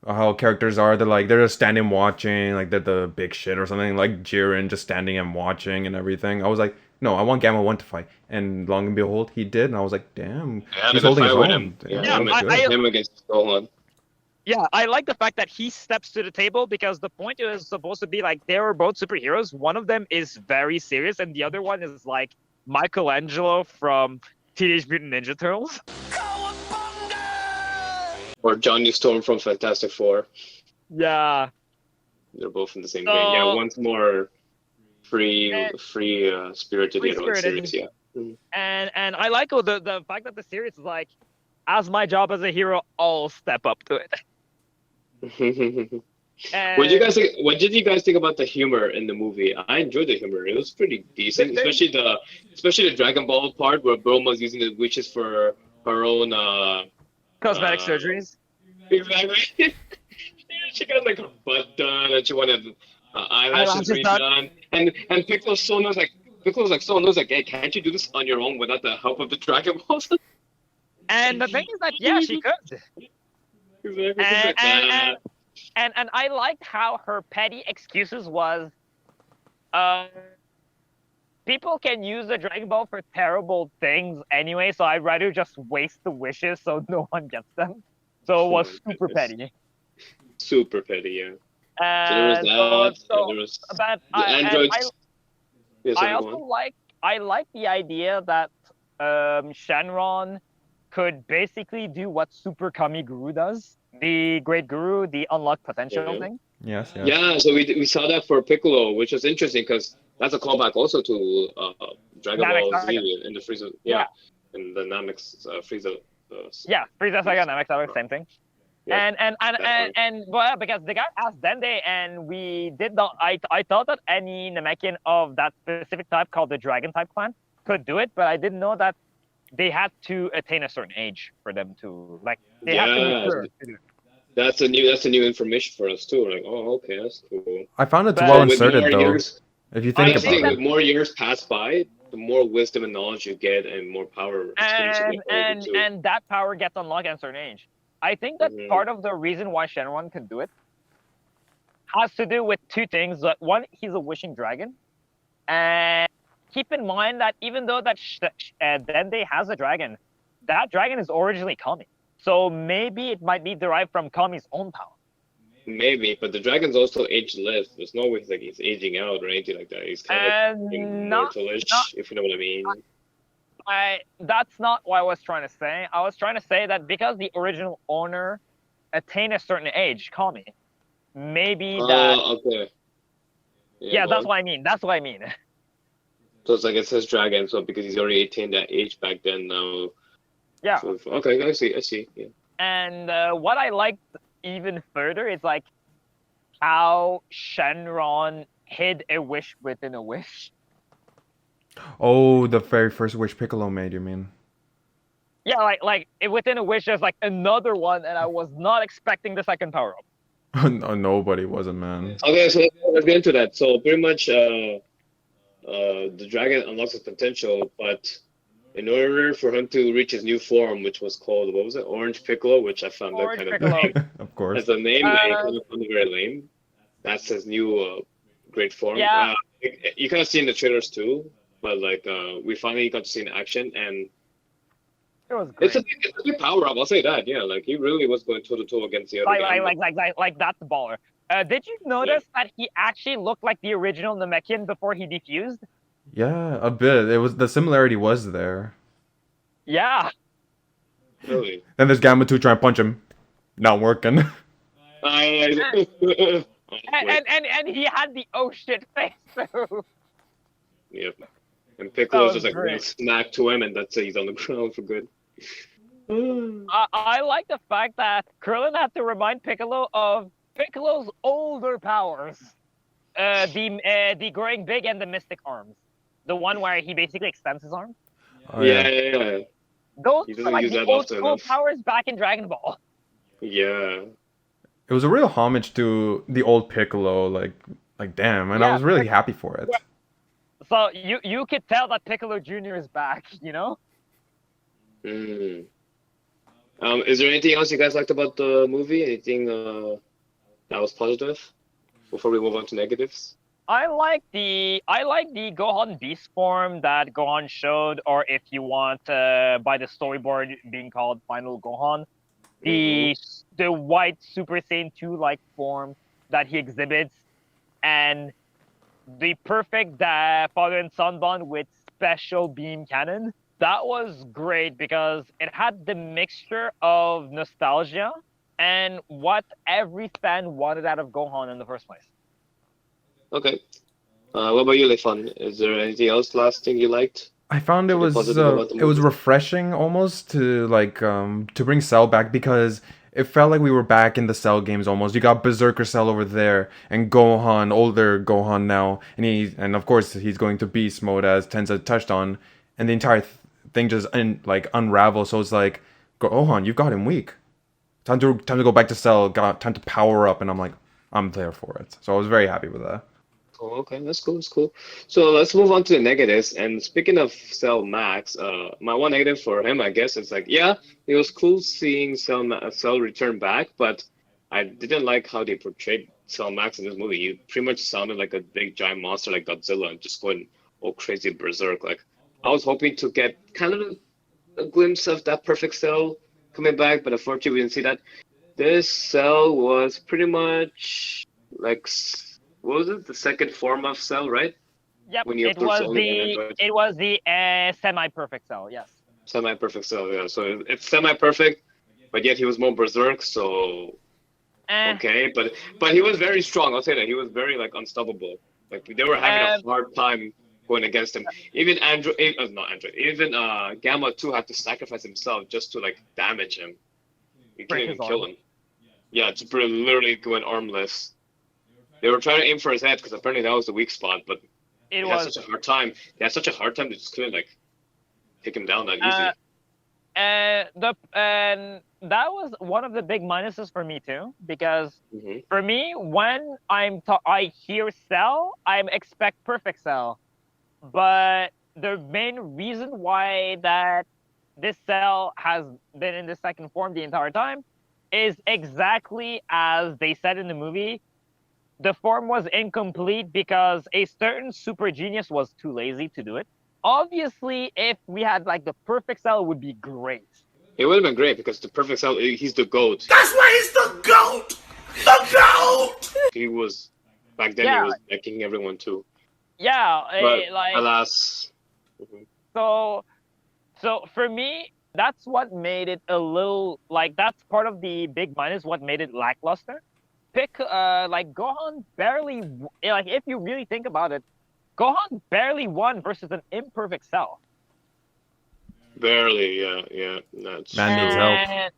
how characters are. They're just standing watching, like they're the big shit or something. Like Jiren just standing and watching and everything. I was like, no, I want Gamma One to fight, and long and behold, he did, and I was like, damn, Yeah, he's they holding his fight with own. him. Yeah, Yeah, that was good. Him against Gohan. Yeah, I like the fact that he steps to the table because the point is supposed to be like they were both superheroes. One of them is very serious, and the other one is like Michelangelo from Teenage Mutant Ninja Turtles. Or Johnny Storm from Fantastic Four. Yeah. They're both in the same vein. Yeah, one's more free-spirited, the other one's serious. Yeah. And I like the fact that the series is like, as my job as a hero, I'll step up to it. What did you guys think about the humor in the movie? I enjoyed the humor. It was pretty decent, especially the Dragon Ball part where Bulma's using the witches for her own Cosmetic surgeries. Exactly. She got like her butt done, and she wanted eyelashes redone. And Piccolo's so knows like, hey, can't you do this on your own without the help of the Dragon Balls? And the thing is that yeah, she could. And I liked how her petty excuses was, people can use the Dragon Ball for terrible things anyway, so I'd rather just waste the wishes so no one gets them. So it was super petty. Super petty, yeah. So there was that. And there was but the androids. I like the idea that Shenron could basically do what Super Kami Guru does. The Great Guru, the unlocked potential thing. Yes. Yeah, so we saw that for Piccolo, which was interesting because that's a callback also to Dragon Ball Z in the Frieza. Yeah. In the Namex Frieza. Yeah, Frieza Saga, Namex Saga, same thing. Yeah, and well, because the guy asked Dende, and we did not. I thought that any Namekian of that specific type, called the Dragon type clan, could do it, but I didn't know that they had to attain a certain age for them to like. They have to be sure to do it. That's a new information for us too. Like, oh, okay, that's cool. I found it well inserted though. Years, if you think about it, with more years pass by, the more wisdom and knowledge you get, and more power. And that power gets unlocked at a certain age. I think that part of the reason why Shenron can do it has to do with two things. One, he's a wishing dragon, and keep in mind that even though that Dende has a dragon, that dragon is originally Kami. So maybe it might be derived from Kami's own power. Maybe, but the dragon's also ageless. There's no way like he's aging out or anything like that. He's kind of like immortalish, if you know what I mean. That's not what I was trying to say. I was trying to say that because the original owner attained a certain age, Kami, maybe that. Okay. Yeah, that's what I mean. That's what I mean. So it's like it says dragon, so because he's already attained that age back then now. Yeah. So, okay, I see. Yeah. And what I liked even further is like how Shenron hid a wish within a wish. Oh, the very first wish Piccolo made, you mean? Yeah, like within a wish, there's like another one, and I was not expecting the second power up. No, nobody wasn't, man. Okay, so let's get into that. So pretty much, the dragon unlocks his potential, but in order for him to reach his new form, which was called, what was it, Orange Piccolo, which I found that kind of lame. Of course. As a name, I kind of found it very lame. That's his new great form. Yeah. You kind of see in the trailers too, but like we finally got to see in action, and it was great. It's a big power up. I'll say that. Yeah, like he really was going toe to toe against the other guy. Like that's the baller. Did you notice that he actually looked like the original Namekian before he defused? Yeah, a bit. It was, the similarity was there. Yeah. Really? Then there's Gamma 2 trying to punch him. Not working. And he had the oh shit face too. Yep. And Piccolo's just like one smack to him, and that's it. He's on the ground for good. I like the fact that Krillin had to remind Piccolo of Piccolo's older powers. The growing big and the mystic arms. The one where he basically extends his arms. Oh, yeah. Those are like the old school powers back in Dragon Ball. Yeah. It was a real homage to the old Piccolo, like damn, and I was really happy for it. So you could tell that Piccolo Jr. is back, you know? Mm. Is there anything else you guys liked about the movie? Anything that was positive before we move on to negatives? I like the Gohan Beast form that Gohan showed, or if you want by the storyboard being called Final Gohan, Mm-hmm. the white Super Saiyan 2 like form that he exhibits, and the perfect father and son bond with special beam cannon. That was great because it had the mixture of nostalgia and what every fan wanted out of Gohan in the first place. Okay. What about you, Leifan? Is there anything else last thing you liked? I found Something positive about the it was movie? refreshing almost to to bring Cell back because it felt like we were back in the Cell games almost. You got Berserker Cell over there and Gohan, older Gohan now, and of course he's going to Beast mode as Tenza touched on, and the entire thing just unravels. So it's like Gohan, you've got him weak. Time to go back to Cell. Got time to power up, and I'm there for it. So I was very happy with that. Oh, okay, that's cool. That's cool. So let's move on to the negatives. And speaking of Cell Max, my one negative for him, I guess, is like, yeah, it was cool seeing Cell return back, but I didn't like how they portrayed Cell Max in this movie. He pretty much sounded like a big giant monster like Godzilla and just going all crazy berserk. Like, I was hoping to get kind of a glimpse of that perfect Cell coming back, but unfortunately, we didn't see that. This Cell was pretty much like what was it? The second form of Cell, right? Yep, When you approach only an android. it was the semi-perfect cell. Yes. Semi-perfect Cell, yeah. So it's semi-perfect, but yet he was more berserk. So Eh, okay, but he was very strong. I'll say that he was very like unstoppable. Like they were having um, a hard time going against him. Even not Android. Even Gamma 2 had to sacrifice himself just to like damage him. You couldn't break even his kill arm. him. Yeah, to literally go in armless. They were trying to aim for his head because apparently that was the weak spot, but It they had was. such a hard time. They had such a hard time they just couldn't like take him down that easily. And that was one of the big minuses for me too, because Hmm. for me, when I hear Cell, I expect perfect Cell. But the main reason why that this Cell has been in the second form the entire time is exactly as they said in the movie. The form was incomplete because a certain super genius was too lazy to do it. Obviously, if we had like the perfect Cell, it would be great. It would have been great because the perfect Cell, he's the goat. That's why he's the GOAT! The GOAT! He was back then. He Yeah, was backing everyone too. yeah, But like alas, mhm. so. So for me, that's what made it a little like that's part of the big minus. What made it lackluster. Like Gohan barely like if you really think about it, Gohan barely won versus an imperfect Cell. Barely. Yeah, yeah, that's Man needs true. help. And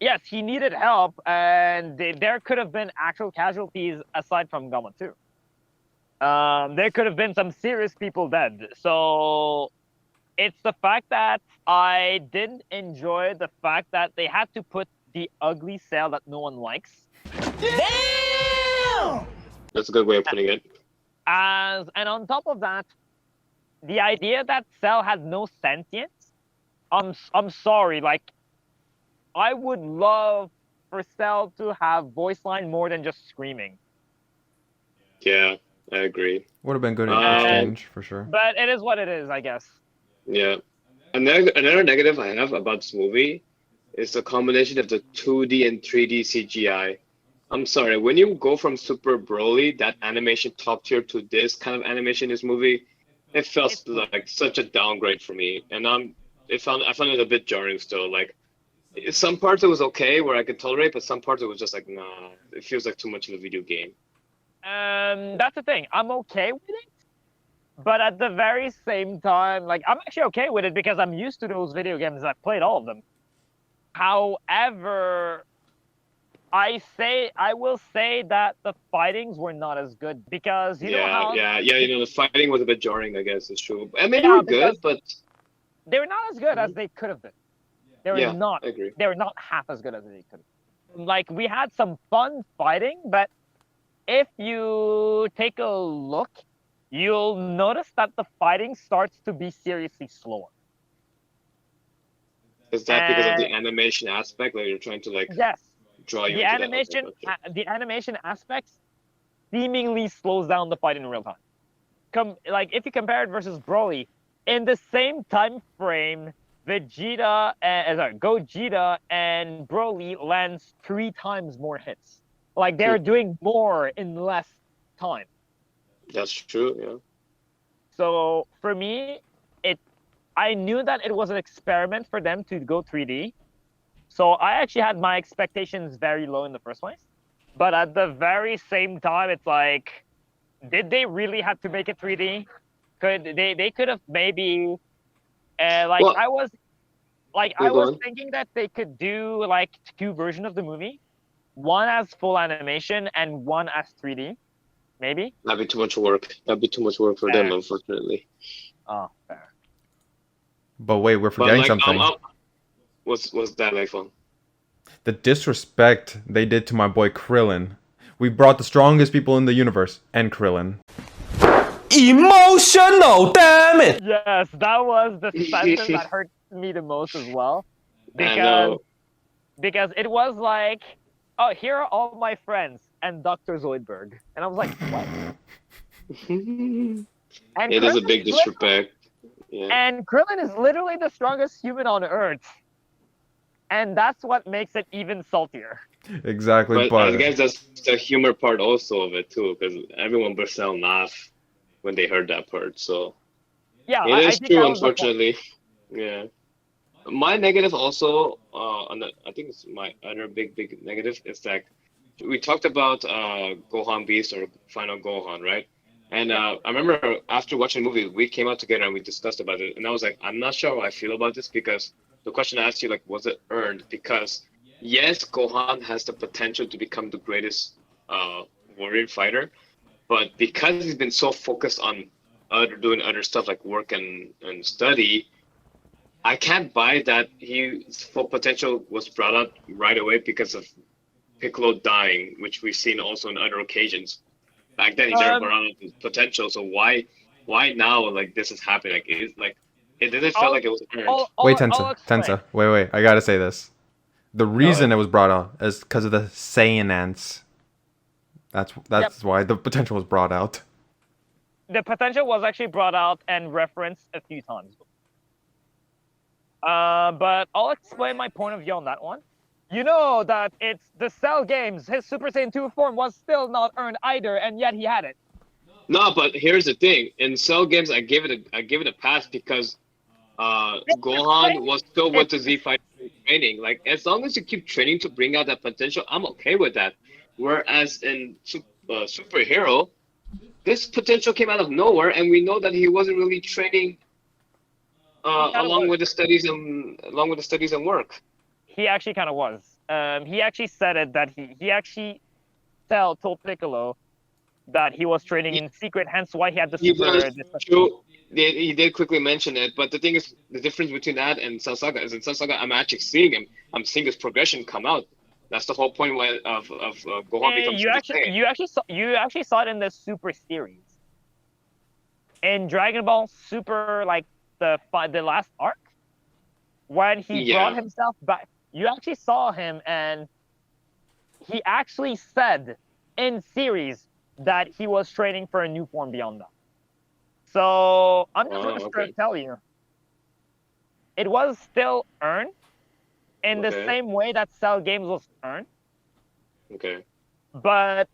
yes, he needed help, and there could have been actual casualties aside from Gamma too. There could have been some serious people dead. So it's the fact that I didn't enjoy the fact that they had to put the ugly Cell that no one likes That's a good way of putting it. and on top of that, the idea that Cell had no sentience. I'm sorry, like I would love for Cell to have voice line more than just screaming. Yeah, I agree. Would have been good in And exchange for sure. but it is what it is, I guess. Yeah. Another negative I have about this movie is the combination of the 2D and 3D CGI. I'm sorry, when you go from Super Broly, that animation top tier, to this kind of animation in this movie, it felt It's like such a downgrade for me. And I found it a bit jarring still. Like some parts it was okay where I could tolerate, but some parts it was just like, nah, it feels like too much of a video game. that's the thing. I'm okay with it, but at the very same time, like I'm actually okay with it because I'm used to those video games. I've played all of them. However, I will say that the fightings were not as good because you know Yeah, how yeah, yeah. The fighting was a bit jarring, I guess. It's true. I mean, they yeah were because good, but they were not as good as they could have been. They were yeah, not I agree. they were not half as good as they could have been. Like we had some fun fighting, but if you take a look you'll notice that the fighting starts to be seriously slower. Is that because of the And animation aspect? Like you're trying to like yes, draw you the into that? animation, Okay. the animation aspects seemingly slows down the fight in real time. Like if you compare it versus Broly, in the same time frame, Gogeta and Broly lands 3 times more hits. Like they're doing more in less time. That's true. Yeah. So for me, I knew that it was an experiment for them to go 3D. So I actually had my expectations very low in the first place. But at the very same time, it's like, did they really have to make it 3D? They could have maybe Well, I was yeah, go on. thinking that they could do like 2 versions of the movie, one as full animation and one as 3D, maybe. That'd be too much work. That'd be too much work for them, Fair. unfortunately. Oh, fair. But wait, we're But forgetting like, something. what's that like fun? The disrespect they did to my boy Krillin. We brought the strongest people in the universe and Krillin. Emotional, damn it! Yes, that was the sentence that hurt me the most as well, I know. because it was like, oh, here are all my friends and Dr. Zoidberg, and I was like, what? And It is a Krillin big disrespect. Yeah. And Krillin is literally the strongest human on Earth. And that's what makes it even saltier. Exactly, But I guess that's the humor part also of it too, because everyone burst out laugh when they heard that part. So Yeah, it is think true, that was the point. unfortunately. Yeah. My negative also, I think it's my other big negative is that we talked about Gohan Beast or Final Gohan, right? And I remember after watching the movie, we came out together and we discussed about it. And I was like, I'm not sure how I feel about this because the question I asked you, like, was it earned? Because yes, Gohan has the potential to become the greatest warrior fighter, but because he's been so focused on doing other stuff like work and study, I can't buy that his full potential was brought up right away because of Piccolo dying, which we've seen also in other occasions. Back then, he never brought up his potential. So why now? Like this is happening. Like it didn't feel like it was earned. Wait, Tensa. Wait. I gotta say this. The reason it was brought up is because of the Saiyans. That's why the potential was brought out. The potential was actually brought out and referenced a few times. But I'll explain my point of view on that one. You know that it's the Cell games. His Super Saiyan 2 form was still not earned either, and yet he had it. No, but here's the thing. In Cell games, I give it a pass because Gohan was still with the Z fighter training. Like as long as you keep training to bring out that potential, I'm okay with that. Whereas in Superhero, this potential came out of nowhere, and we know that he wasn't really training along with the studies and work. He actually kind of was. He actually said it that he actually told Piccolo that he was training in secret, hence why he had the super. He did quickly mention it, but the thing is, the difference between that and Cell Saga is in Cell Saga, I'm actually seeing him. I'm seeing his progression come out. That's the whole point of Gohan becomes. You actually saw it in the Super series. In Dragon Ball Super, like the last arc, when he brought himself back, you actually saw him, and he actually said in series that he was training for a new form beyond that. So I'm just going to straight tell you, it was still earned in the same way that Cell Games was earned. Okay. But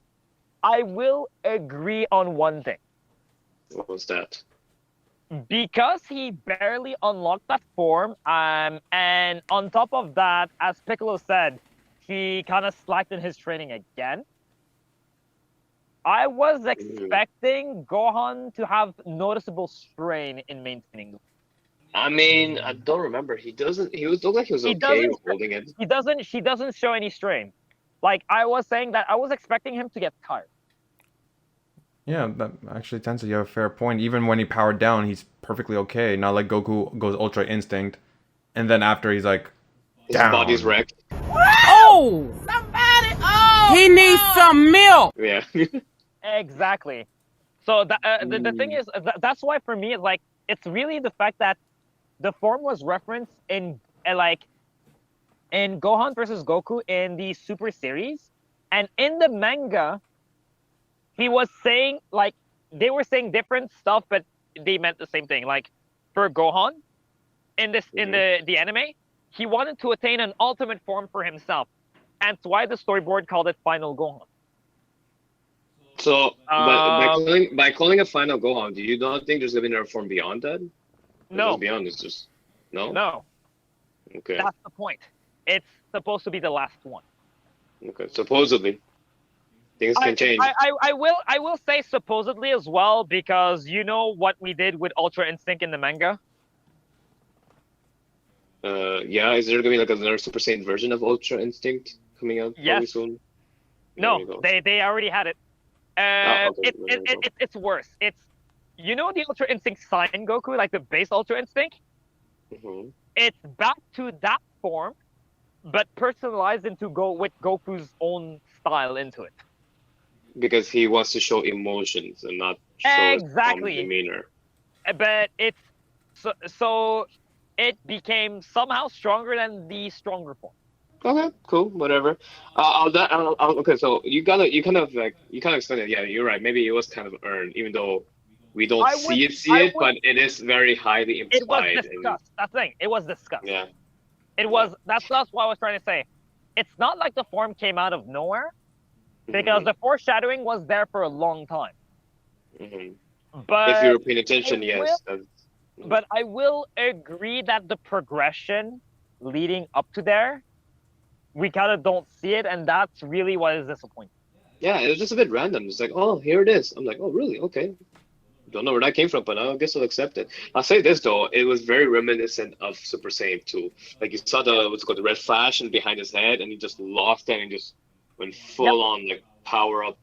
I will agree on one thing. What was that? Because he barely unlocked that form, and on top of that, as Piccolo said, he kind of slacked in his training again. I was expecting Gohan to have noticeable strain in maintaining. I mean, I don't remember. He looked like he was okay holding it. He doesn't show any strain. Like I was saying that I was expecting him to get tired. Yeah, that actually tends to have a fair point. Even when he powered down, he's perfectly okay. Not like Goku goes Ultra Instinct, and then after he's like, down. His body's wrecked. Oh! Somebody! Oh! He needs some milk! Yeah. Exactly. So the thing is, that's why for me, it's really the fact that the form was referenced in in Gohan versus Goku in the Super series, and in the manga, he was saying they were saying different stuff, but they meant the same thing. Like for Gohan, in the anime, he wanted to attain an ultimate form for himself, and that's why the storyboard called it Final Gohan. So, but by calling it Final Gohan, do you not think there's gonna be another form beyond that? No. Beyond is just no. No. Okay. That's the point. It's supposed to be the last one. Okay. Supposedly, things can change. I will say supposedly as well, because you know what we did with Ultra Instinct in the manga. Yeah. Is there gonna be like another Super Saiyan version of Ultra Instinct coming out probably soon? No, they already had it. Okay. It's worse. It's, you know, the Ultra Instinct Son Goku, like the base Ultra Instinct. Mm-hmm. It's back to that form, but personalized with Goku's own style into it. Because he wants to show emotions and not show his demeanor. But it's so it became somehow stronger than the stronger form. Okay, cool, whatever. Okay, so you kind of explained it. Yeah, you're right. Maybe it was kind of earned, even though we don't see it, but it is very highly implied. It was discussed. That's the thing. It was discussed. Yeah. It was. That's what I was trying to say. It's not like the form came out of nowhere, because the foreshadowing was there for a long time. Mm-hmm. But if you're paying attention, yes. But I will agree that the progression leading up to there, we kind of don't see it, and that's really what is disappointing. Yeah, it was just a bit random. It's like, oh, here it is. I'm like, oh, really? Okay. Don't know where that came from, but I guess I'll accept it. I'll say this though, it was very reminiscent of Super Saiyan 2. Like you saw the red flash and behind his head, and he just lost it and just went full on like power up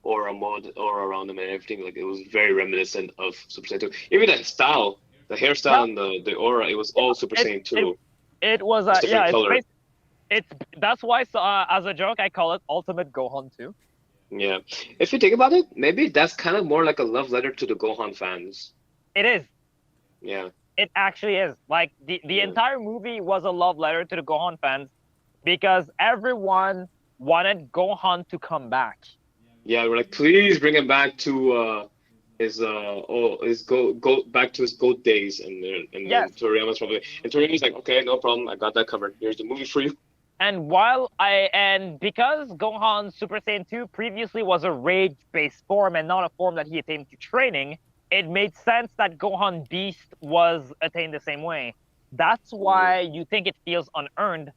aura mode, aura around him and everything. Like it was very reminiscent of Super Saiyan 2. Even that style, the hairstyle and the aura, it was all Super Saiyan 2. It was that's why as a joke I call it Ultimate Gohan 2. Yeah. If you think about it, maybe that's kind of more like a love letter to the Gohan fans. It is. Yeah. It actually is. Like the entire movie was a love letter to the Gohan fans, because everyone wanted Gohan to come back. Yeah, we're like, please bring him back to his go back to his GOAT days, and yes. Toriyama's probably, and Toriyama's like, okay, no problem, I got that covered. Here's the movie for you. And because Gohan Super Saiyan 2 previously was a rage-based form and not a form that he attained through training, it made sense that Gohan Beast was attained the same way. That's why you think it feels unearned,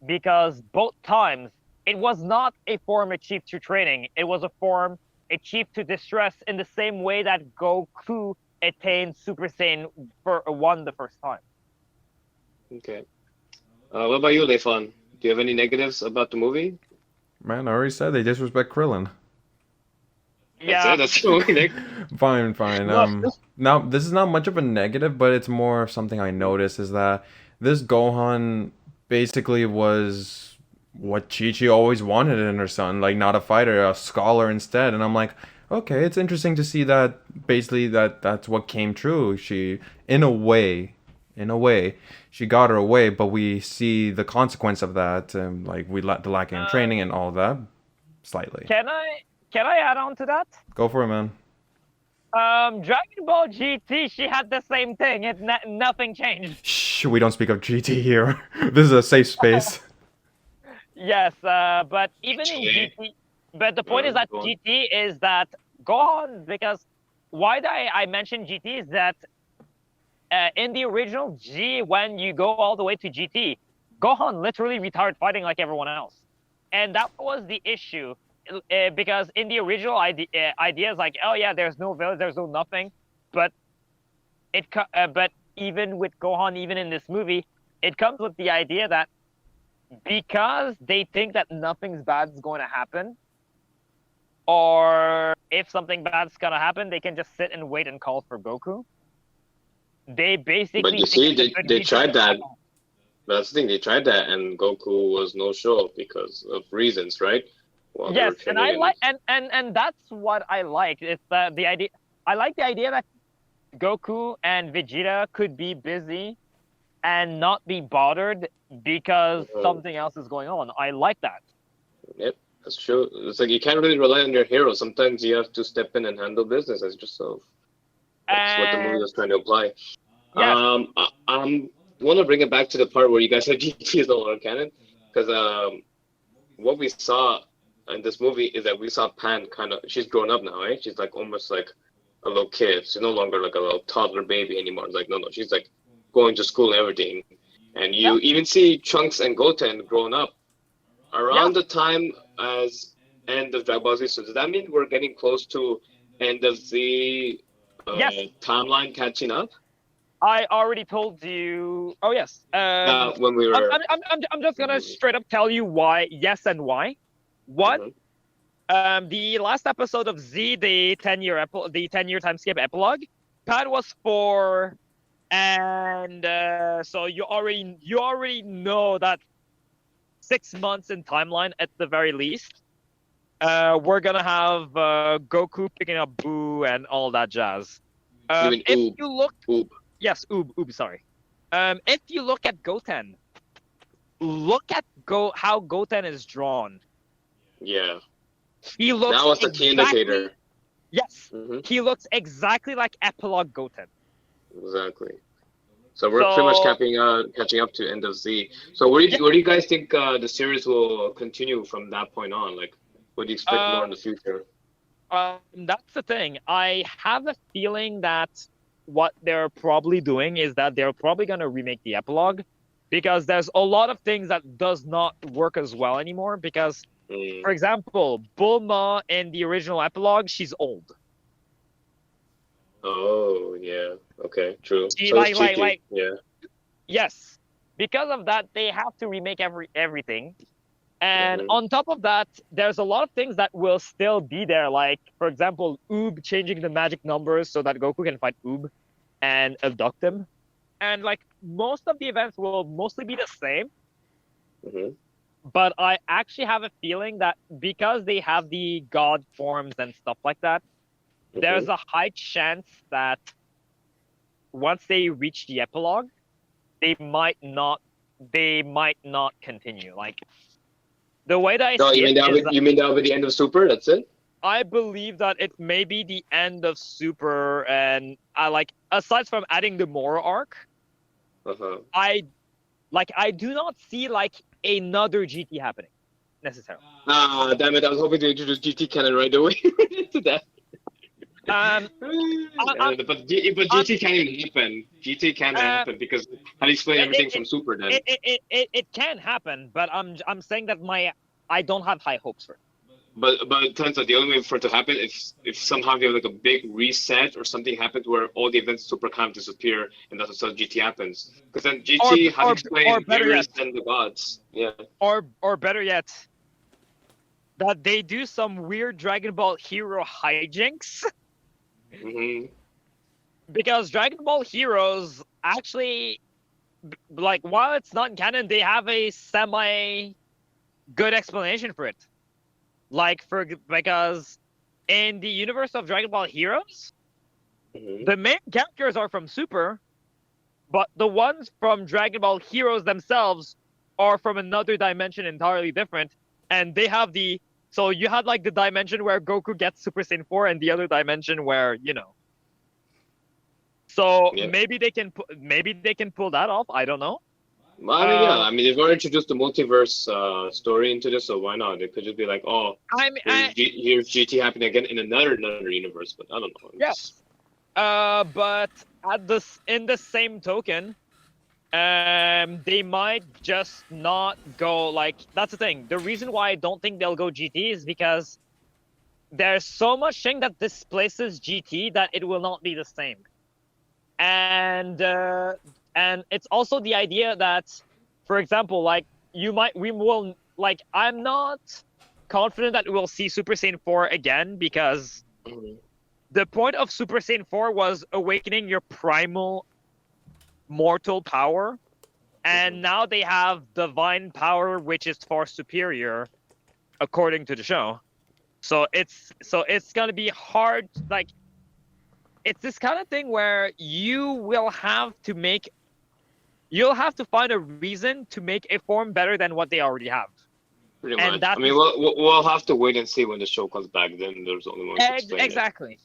because both times it was not a form achieved through training. It was a form achieved to distress in the same way that Goku attained Super Saiyan 1 the first time. Okay. What about you, Leifan? Do you have any negatives about the movie? Man, I already said they disrespect Krillin. Yeah. That's the only Fine. Now, this is not much of a negative, but it's more of something I noticed, is that this Gohan basically was what Chi-Chi always wanted in her son, like not a fighter, a scholar instead. And I'm like, okay, it's interesting to see that basically that's what came true. She, in a way, she got her way, but we see the consequence of that, like the lacking in training and all of that, slightly. Can I add on to that? Go for it, man. Dragon Ball GT, she had the same thing. Nothing changed. Shh, we don't speak of GT here. This is a safe space. Yes, but even in GT, but the point is that GT is that Gohan, because why I mentioned GT is that in the original G, when you go all the way to GT, Gohan literally retired fighting like everyone else. And that was the issue, because in the original idea is like, oh yeah, there's no village, there's no nothing. But but even with Gohan, even in this movie, it comes with the idea that because they think that nothing's bad is going to happen, or if something bad's going to happen, they can just sit and wait and call for Goku. They basically. But you see, they tried that. But that's the thing, they tried that, and Goku was no show because of reasons, right? Yes, and I like, and that's what I like. It's the idea. I like the idea that Goku and Vegeta could be busy and not be bothered because something else is going on. I like that. Yep, that's true. It's like you can't really rely on your hero. Sometimes you have to step in and handle business as yourself. That's what the movie was trying to apply. Yes. I want to bring it back to the part where you guys said GT is no longer canon, because what we saw in this movie is that we saw Pan she's grown up now, right? She's like almost like a little kid. She's no longer like a little toddler baby anymore. Like no, she's like going to school and everything. And you even see Trunks and Goten growing up around the time as end of Dragon Ball Z. So does that mean we're getting close to end of the timeline catching up? I already told you. Oh yes. When we were. I'm just gonna straight up tell you why. Yes, and why. One. The last episode of Z, the 10-year time skip epilogue, Pan was 4, and so you already know that 6 months in timeline at the very least. We're gonna have Goku picking up Boo and all that jazz. If you look, yes, Oob, sorry. If you look at Goten, look at how Goten is drawn. Yeah. He looks. That was the key indicator. Yes, he looks exactly like epilogue Goten. Exactly. So we're pretty much catching up to end of Z. So where do you guys think the series will continue from that point on? Like, what do you expect more in the future? That's the thing. I have a feeling that what they're probably doing is that they're probably going to remake the epilogue, because there's a lot of things that does not work as well anymore. Because, for example, Bulma in the original epilogue, she's old. Oh yeah. Okay. True. Yeah. Yes. Because of that, they have to remake everything. And on top of that, there's a lot of things that will still be there. Like, for example, Oob changing the magic numbers so that Goku can fight Oob and abduct him. And, like, most of the events will mostly be the same. But I actually have a feeling that because they have the god forms and stuff like that, there's a high chance that once they reach the epilogue, they might not continue. Like, the way that I see you mean that would be the end of Super? That's it? I believe that it may be the end of Super, and aside from adding the Moro arc, I do not see like another GT happening necessarily. Damn it! I was hoping to introduce GT canon right away to that. But GT can't even happen. GT can't happen because how do you explain everything from Super then? It can happen, but I'm saying that I don't have high hopes for it. But it turns out the only way for it to happen if somehow you have like a big reset or something happens where all the events Super kind of disappear and that's how GT happens. Because then GT, how do you explain Beerus and the gods? Yeah. Or better yet, that they do some weird Dragon Ball Hero hijinks. Because Dragon Ball Heroes actually, like, while it's not canon, they have a semi-good explanation for it. Like, because in the universe of Dragon Ball Heroes, the main characters are from Super, but the ones from Dragon Ball Heroes themselves are from another dimension entirely different, and they have so you had like the dimension where Goku gets Super Saiyan 4 and the other dimension where, So maybe they can pull that off. I don't know. Well, I mean, they've already introduced the multiverse story into this, so why not? It could just be like, here's GT happening again in another universe, but I don't know. Yes. But in the same token, they might just not go like. That's the thing. The reason why I don't think they'll go GT is because there's so much thing that displaces GT that it will not be the same. And it's also the idea that, for example, like I'm not confident that we'll see Super Saiyan 4 again because the point of Super Saiyan 4 was awakening your primal mortal power, and now they have divine power, which is far superior, according to the show. So it's gonna be hard. Like, it's this kind of thing where you'll have to find a reason to make a form better than what they already have. Pretty And much. that I mean, is- we'll have to wait and see when the show comes back. Then there's only one way to explain it. Exactly.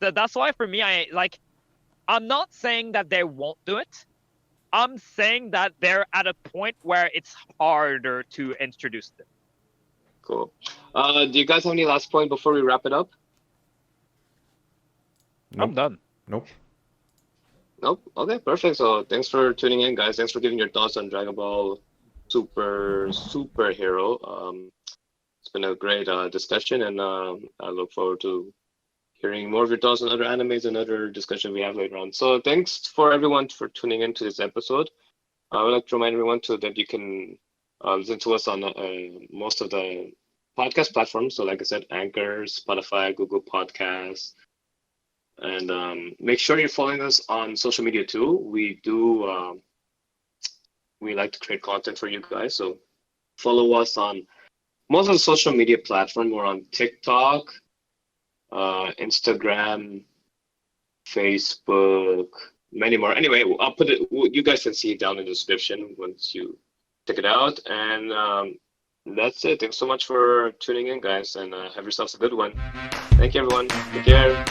That's why for me, I'm not saying that they won't do it. I'm saying that they're at a point where it's harder to introduce them. Cool. Do you guys have any last point before we wrap it up? I'm done. Nope. Nope. Okay, perfect. So thanks for tuning in, guys. Thanks for giving your thoughts on Dragon Ball Superhero. It's been a great discussion, and I look forward to hearing more of your thoughts on other animes and other discussion we have later on. So thanks for everyone for tuning in to this episode. I would like to remind everyone that you can listen to us on most of the podcast platforms. So like I said, Anchor, Spotify, Google Podcasts. And make sure you're following us on social media too. We like to create content for you guys. So follow us on most of the social media platforms. We're on TikTok, Instagram, Facebook, many more. Anyway, I'll put it. You guys can see it down in the description once you check it out. And that's it. Thanks so much for tuning in, guys, and have yourselves a good one. Thank you, everyone. Take care.